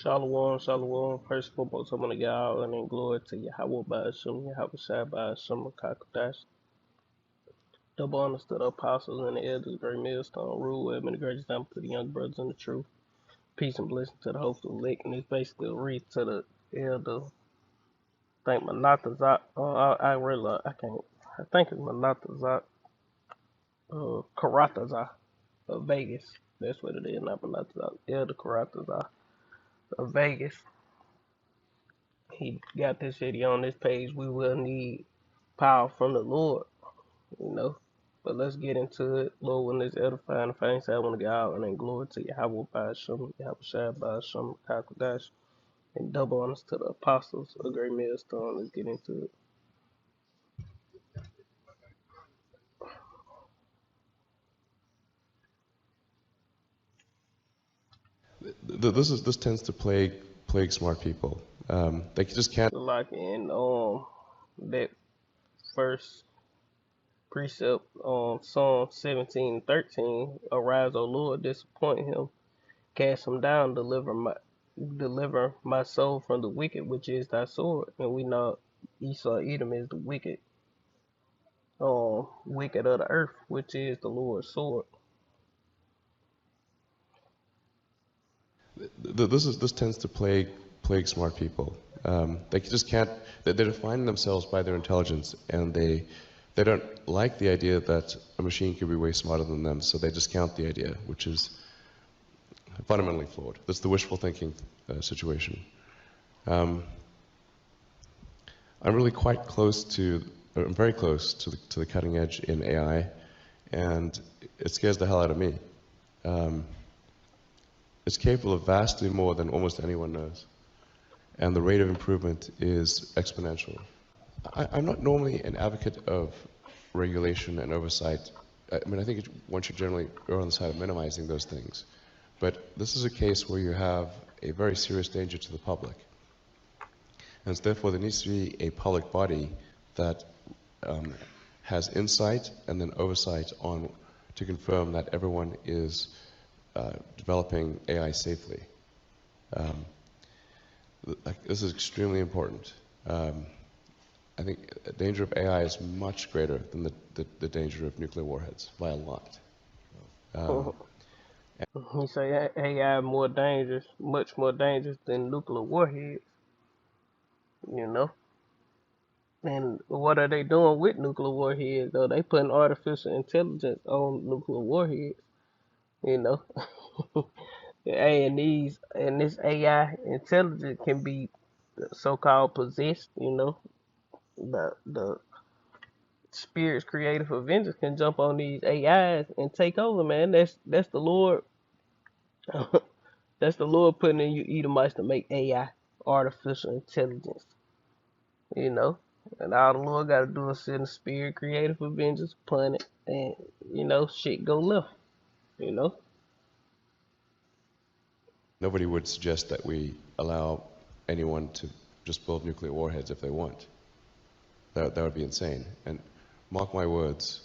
Shalom, shalom. First and foremost, I'm gonna give all and then glory to Yahweh by Hashem, Yahweh Shai by Hashem, Kakadash. Double honors to the apostles and the elders, great millstone, rule with and the great example to the young brothers in the truth. Peace and blessing to the hopeful elect, and it's basically a read to the elder. I think Manatazak. I really, I can't. I think it's Manatazak. Karatazak of Vegas. That's what it is, not Manatazak. Elder Karatazak of Vegas. He got this video on this page. We will need power from the Lord, you know. But let's get into it. Lord, when this edifying things, I want to get out and then glory to Yahweh by Hashem, Yahweh Shai by Hashem, Kakadash, and double honors to the apostles, a great millstone. Let's get into it. This tends to plague smart people. They just can't. So like in that first precept on Psalm 17:13, arise, O Lord, disappoint him, cast him down, deliver my soul from the wicked, which is thy sword. And we know Esau Edom is the wicked of the earth, which is the Lord's sword. This tends to plague smart people. They just can't. They define themselves by their intelligence, and they don't like the idea that a machine could be way smarter than them. So they discount the idea, which is fundamentally flawed. That's the wishful thinking situation. I'm really quite close to. I'm very close to the cutting edge in AI, and it scares the hell out of me. It's capable of vastly more than almost anyone knows, and the rate of improvement is exponential. I'm not normally an advocate of regulation and oversight. I mean, I think one should generally err on the side of minimizing those things. But this is a case where you have a very serious danger to the public. And therefore, there needs to be a public body that has insight and then oversight on to confirm that everyone is developing AI safely. This is extremely important. I think the danger of AI is much greater than the danger of nuclear warheads by a lot. He say AI more dangerous, much more dangerous than nuclear warheads, you know. And what are they doing with nuclear warheads though? They putting artificial intelligence on nuclear warheads, you know. And this AI intelligence can be so-called possessed, you know. The spirits created for vengeance can jump on these AIs and take over, man. That's the Lord. That's the Lord putting in you Edomites to make AI, artificial intelligence, you know. And all the Lord got to do is send the spirit created for vengeance, pun it, and you know shit go left, you know. Nobody would suggest that we allow anyone to just build nuclear warheads if they want. That would be insane. And mark my words,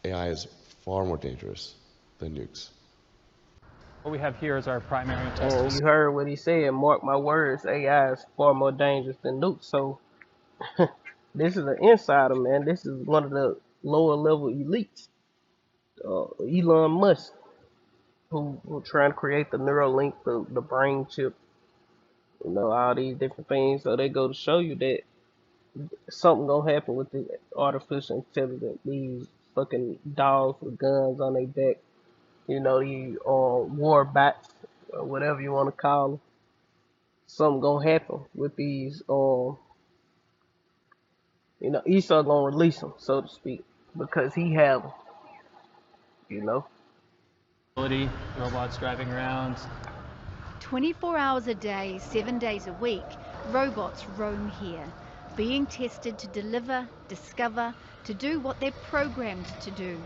AI is far more dangerous than nukes. What we have here is our primary test. And you heard what he said. Mark my words, AI is far more dangerous than nukes. So this is an insider, man. This is one of the lower level elites. Elon Musk, who trying to create the Neuralink, the brain chip, you know, all these different things. So they go to show you that something gonna happen with the artificial intelligence. These fucking dogs with guns on their back, you know, these war bats, or whatever you want to call them. Something gonna happen with these. You know, Esau gonna release them, so to speak, because he have them. You know. Robots driving around. 24 hours a day, 7 days a week, robots roam here, being tested to deliver, discover, to do what they're programmed to do.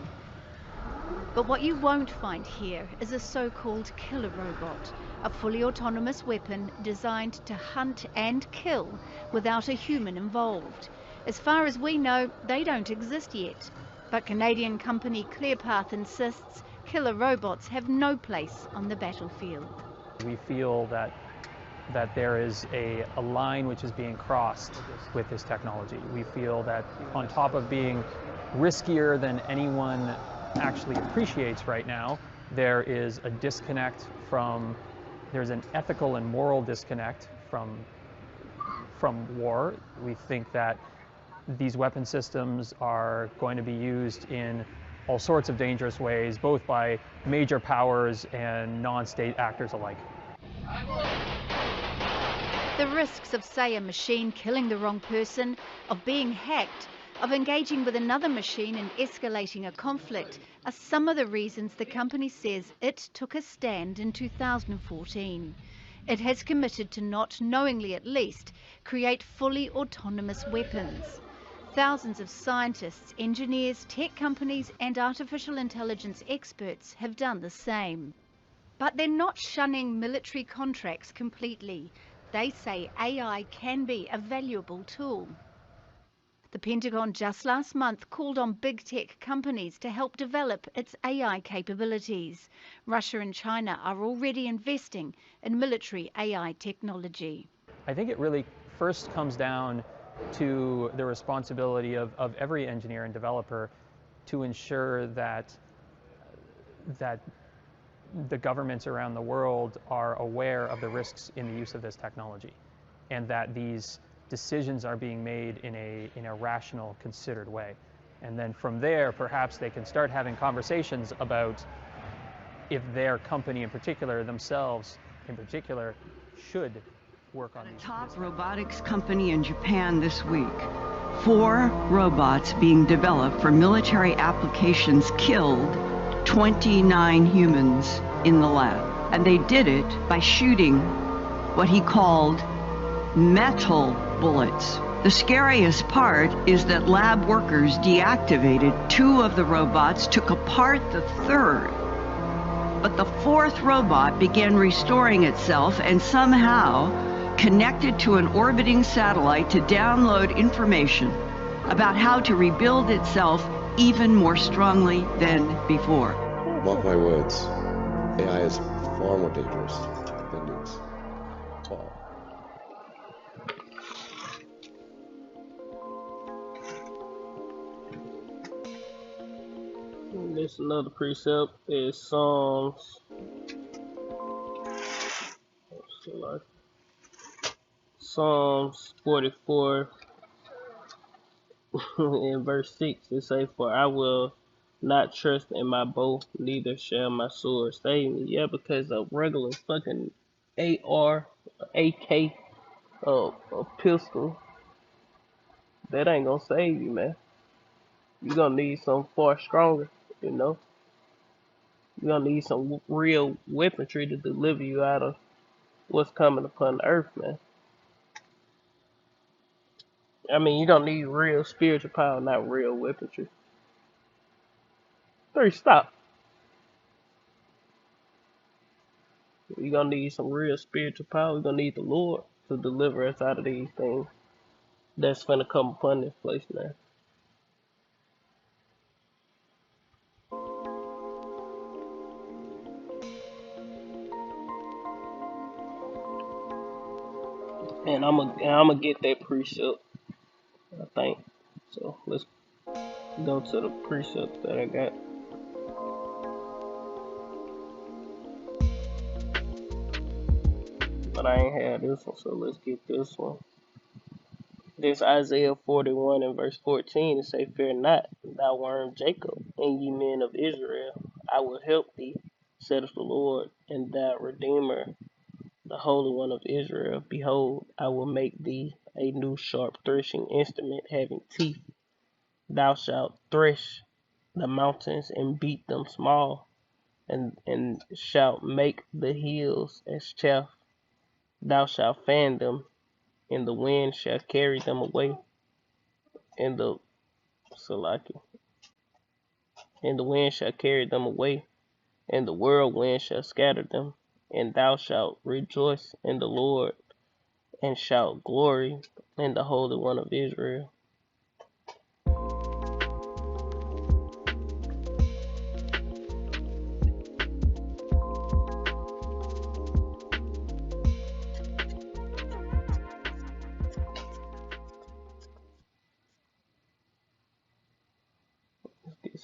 But what you won't find here is a so-called killer robot, a fully autonomous weapon designed to hunt and kill without a human involved. As far as we know, they don't exist yet. But Canadian company ClearPath insists killer robots have no place on the battlefield. We feel that that there is a line which is being crossed with this technology. We feel that on top of being riskier than anyone actually appreciates right now, there is a disconnect there's an ethical and moral disconnect from war. We think that these weapon systems are going to be used in all sorts of dangerous ways, both by major powers and non-state actors alike. The risks of, say, a machine killing the wrong person, of being hacked, of engaging with another machine and escalating a conflict are some of the reasons the company says it took a stand in 2014. It has committed to not knowingly, at least, create fully autonomous weapons. Thousands of scientists, engineers, tech companies and artificial intelligence experts have done the same. But they're not shunning military contracts completely. They say AI can be a valuable tool. The Pentagon just last month called on big tech companies to help develop its AI capabilities. Russia and China are already investing in military AI technology. I think it really first comes down to the responsibility of every engineer and developer to ensure that the governments around the world are aware of the risks in the use of this technology, and that these decisions are being made in a rational, considered way. And then from there, perhaps they can start having conversations about if their company in particular, themselves in particular, should work on these. Top robotics company in Japan this week. 4 robots being developed for military applications killed 29 humans in the lab. And they did it by shooting what he called metal bullets. The scariest part is that lab workers deactivated 2 of the robots, took apart the 3rd. But the 4th robot began restoring itself and somehow connected to an orbiting satellite to download information about how to rebuild itself even more strongly than before. Mark my words, AI is far more dangerous than nukes. Far. This another precept is Psalms. Psalms 44 in verse 6. It says, "For I will not trust in my bow, neither shall my sword save me." Yeah, because a regular fucking AR, AK, a pistol, that ain't gonna save you, man. You gonna need something far stronger, you know. You gonna need some real weaponry to deliver you out of what's coming upon the earth, man. I mean, you gonna need real spiritual power, not real weaponry. 3, stop. You gonna need some real spiritual power. We're gonna need the Lord to deliver us out of these things that's gonna come upon this place, man. And I'm gonna get that precept, I think. So let's go to the precept that I got. But I ain't had this one, so let's get this one. This Isaiah 41 and verse 14. It say, "Fear not, thou worm Jacob, and ye men of Israel. I will help thee, saith the Lord, and thy Redeemer, the Holy One of Israel. Behold, I will make thee a new sharp threshing instrument having teeth. Thou shalt thresh the mountains and beat them small, and shalt make the hills as chaff. Thou shalt fan them, and the wind shall carry them away, and the wind shall carry them away, and the whirlwind shall scatter them. And thou shalt rejoice in the Lord, and shalt glory in the Holy One of Israel."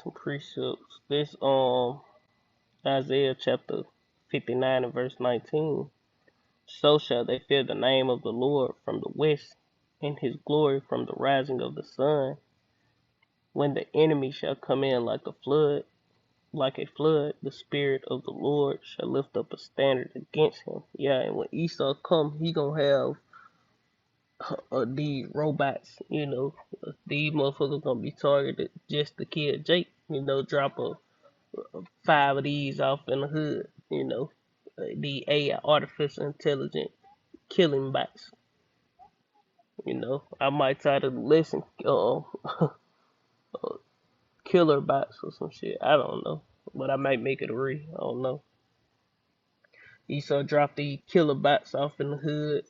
some precepts. This Isaiah chapter 59 and verse 19. So shall they fear the name of the Lord from the west, and his glory from the rising of the sun. When the enemy shall come in like a flood, the Spirit of the Lord shall lift up a standard against him. Yeah, and when Esau come, he gonna have these robots, these motherfuckers gonna be targeted just to kill Jake. Drop a 5 of these off in the hood. The AI, artificial intelligent killing bots. I might title the lesson killer bots or some shit. I don't know, but I might make it a re. I don't know. Esau dropped the killer bots off in the hood.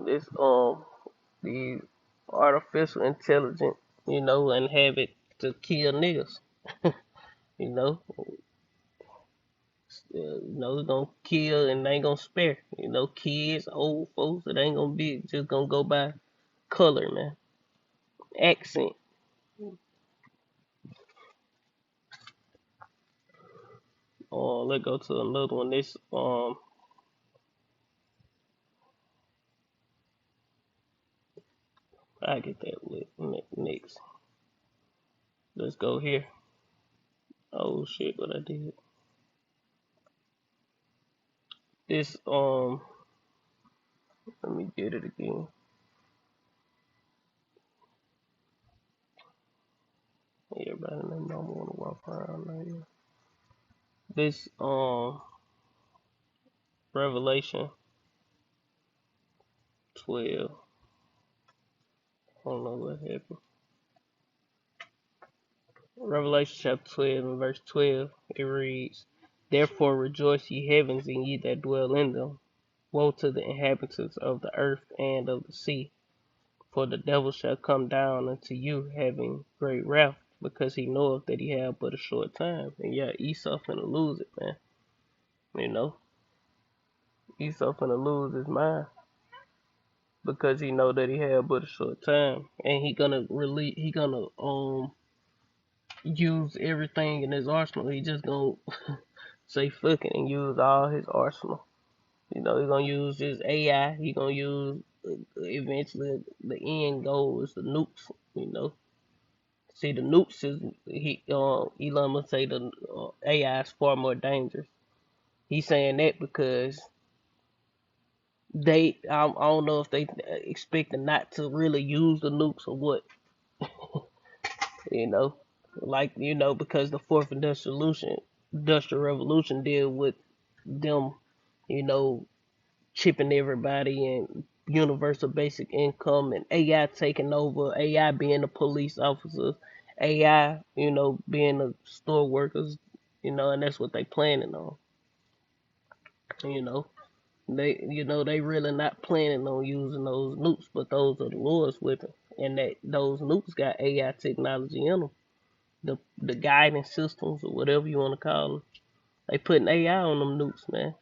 This the artificial intelligent, and have it to kill niggas. you know, it's gonna kill and they ain't gonna spare. Kids, old folks, it ain't gonna be just gonna go by color, man. Accent. Let's go to another one. This I get that next. Let's go here. Oh shit, what I did. This let me get it again. Everybody and their mama wanna walk around like that. This Revelation 12. I don't know what happened. Revelation chapter 12 and verse 12, it reads, Therefore rejoice ye heavens and ye that dwell in them. Woe to the inhabitants of the earth and of the sea, for the devil shall come down unto you having great wrath, because he knoweth that he have but a short time. And yeah, Esau finna lose it, man. Esau finna lose his mind, because he know that he have but a short time, and he gonna use everything in his arsenal. He just gonna say fuck it and use all his arsenal. He gonna use his AI. He gonna use eventually the end goal is the nukes. See, the nukes is Elon must say the AI is far more dangerous. He's saying that because I don't know if they expecting not to really use the nukes or what. Because the fourth industrial revolution deal with them, chipping everybody and universal basic income and AI taking over, AI being the police officers, AI, being the store workers, and that's what they planning on. They really not planning on using those nukes, but those are the Lord's weapons, and that those nukes got AI technology in them. The guidance systems or whatever you want to call them, they putting AI on them nukes, man.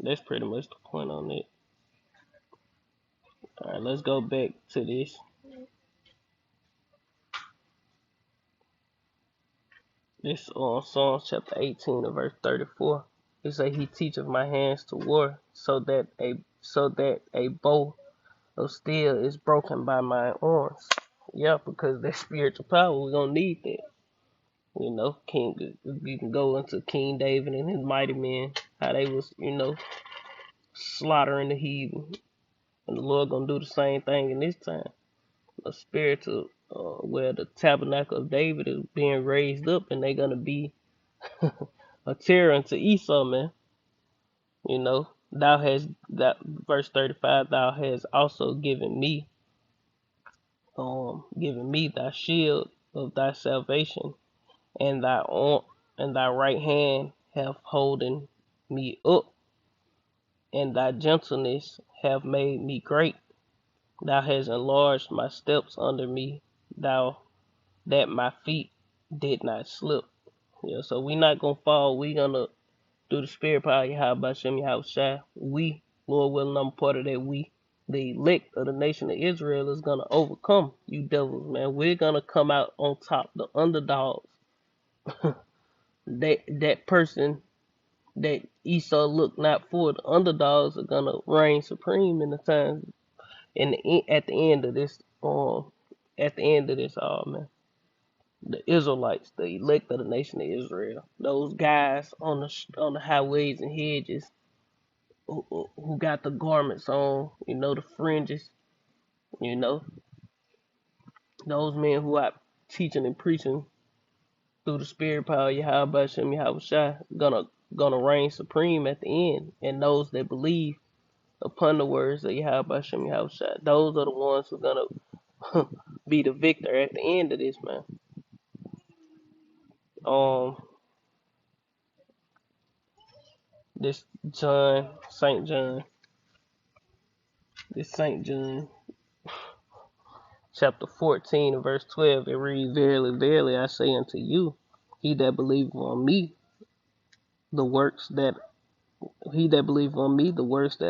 That's pretty much the point on it. All right, let's go back to this. This Psalms chapter 18 and verse 34. It say he teacheth my hands to war, so that a bow of steel is broken by my arms. Yeah, because that spiritual power, we're gonna need that. You can go into King David and his mighty men, how they was, slaughtering the heathen. And the Lord gonna do the same thing in this time. A spiritual, where the tabernacle of David is being raised up, and they're gonna be a terror unto Esau, man. Thou has that verse 35. Thou has also given me thy shield of thy salvation, and thy arm and thy right hand have holden me up, and thy gentleness have made me great. Thou hast enlarged my steps under me, thou that my feet did not slip. Yeah, so we not gonna fall. We gonna through the spirit power of Yahweh Shem Yahushua. We, Lord willing, I'm part of that we. The elect of the nation of Israel is gonna overcome you devils, man. We're gonna come out on top, the underdogs. That person that Esau looked not for, the underdogs are gonna reign supreme in the times at the end of this man. The Israelites, the elect of the nation of Israel, those guys on the highways and hedges who got the garments on, the fringes, you know, those men who are teaching and preaching through the spirit power of Yahweh Shem Yahushua gonna reign supreme at the end, and those that believe upon the words of Yahweh Shem Yahushua, those are the ones who gonna be the victor at the end of this, man. This Saint John, chapter 14 and verse 12, it reads, Verily, verily, I say unto you, he that believeth on me, the works that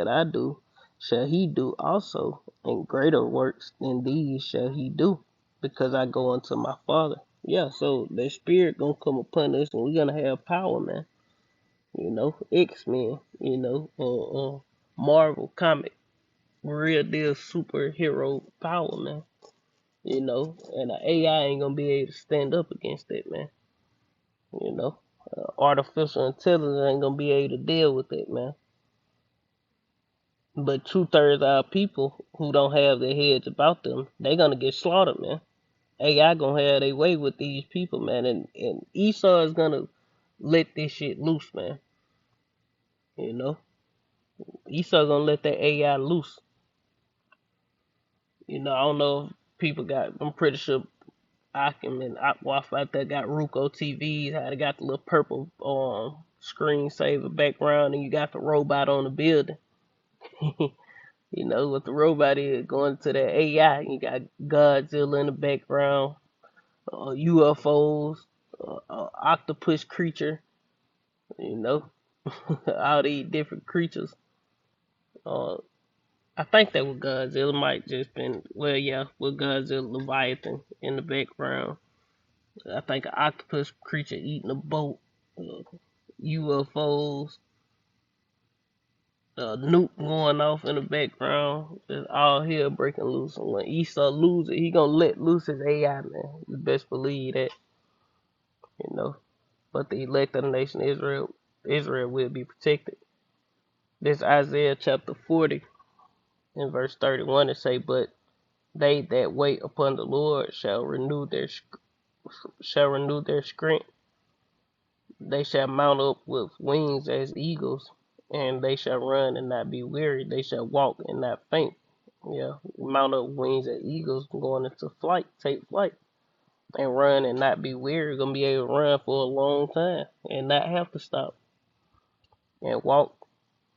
I do, shall he do also, and greater works than these shall he do, because I go unto my Father. Yeah, so the Spirit gonna come upon us, and we're gonna have power, man. X-Men, Marvel comic, real deal superhero power, man. And the AI ain't gonna be able to stand up against that, man. Artificial intelligence ain't gonna be able to deal with it, man. But 2/3 of our people who don't have their heads about them, they gonna get slaughtered, man. AI gonna have their way with these people, man, and Esau is gonna let this shit loose, man. Esau gonna let that AI loose. I don't know if people I'm pretty sure Akim and Akwaf out there got Ruko TVs, how they got the little purple screensaver background, and you got the robot on the building. What the robot is going to the AI. You got Godzilla in the background, UFOs, octopus creature, all these different creatures. I think that was Godzilla. Might just been, with Godzilla Leviathan in the background. I think an octopus creature eating a boat, UFOs, nuke going off in the background. Just all hell breaking loose. And when Esau loses, he gonna let loose his AI, man. You best believe that. But the elect of the nation of Israel will be protected. This Isaiah chapter 40 and verse 31 it say, But they that wait upon the Lord shall renew their strength. They shall mount up with wings as eagles, and they shall run and not be weary. They shall walk and not faint. Yeah, mount up wings as eagles, going into flight, take flight, and run and not be weary. Gonna be able to run for a long time and not have to stop, and walk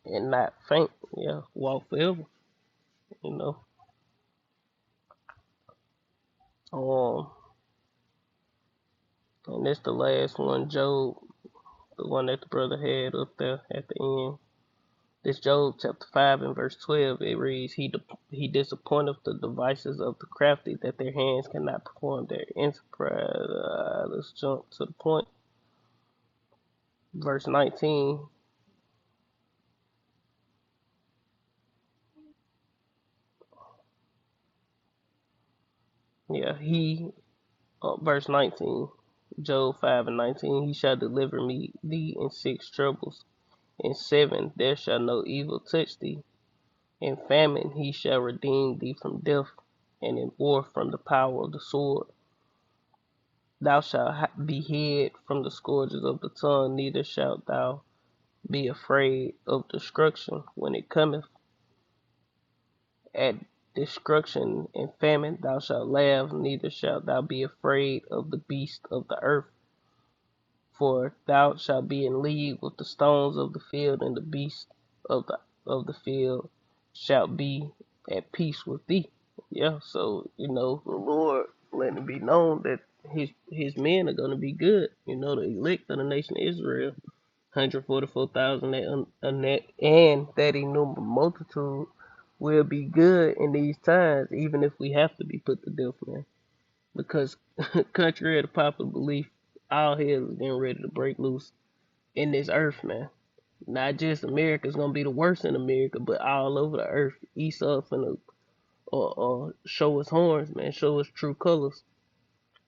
and not faint. Yeah, walk forever. And this the last one, Job, the one that the brother had up there at the end. This Job chapter 5 and verse 12, it reads, He disappointeth the devices of the crafty, that their hands cannot perform their enterprise. Let's jump to the point. Verse 19. Yeah, verse 19, Job 5 and 19, He shall deliver thee in 6 troubles. In 7 there shall no evil touch thee. In famine he shall redeem thee from death, and in war from the power of the sword. Thou shalt be hid from the scourges of the tongue, neither shalt thou be afraid of destruction when it cometh. At destruction and famine thou shalt laugh, neither shalt thou be afraid of the beast of the earth. For thou shalt be in league with the stones of the field, and the beasts of the field shalt be at peace with thee. Yeah, so the Lord letting it be known that his men are gonna be good. The elect of the nation of Israel, 144,000 and that innumerable multitude will be good in these times, even if we have to be put to death, man. Because contrary to popular belief, all hell is getting ready to break loose in this earth, man. Not just America's gonna be the worst in America, but all over the earth. Esau finna show his horns, man. Show his true colors.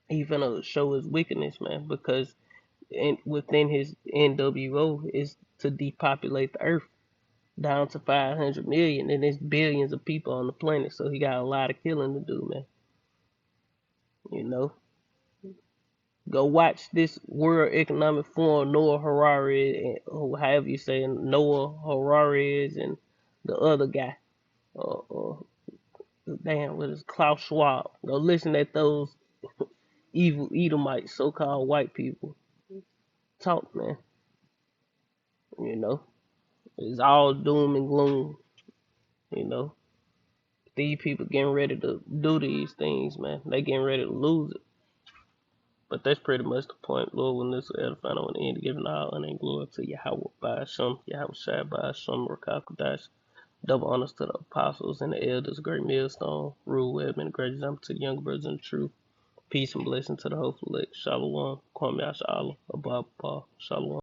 He finna show his wickedness, man. Because within his NWO is to depopulate the earth down to 500 million, and there's billions of people on the planet, so he got a lot of killing to do, man. You know, go watch this World Economic Forum, Noah Harari, or however you say Noah Harari is, and the other guy, damn, what is Klaus Schwab? Go listen at those evil Edomites, so-called white people talk, man. You know, it's all doom and gloom. You know, these people getting ready to do these things, man. They getting ready to lose it. But that's pretty much the point. Lord, when this is edifying, I want to end giving all honor and glory to Yahweh by Hashem, Yahweh Shai by Hashem, Rakakadash. Double honors to the apostles and the elders, great millstone, rule web, and a great example to the young brothers in the truth. Peace and blessing to the hopeful elect. Shalom. Kwame Ashala. Abba. Shalom.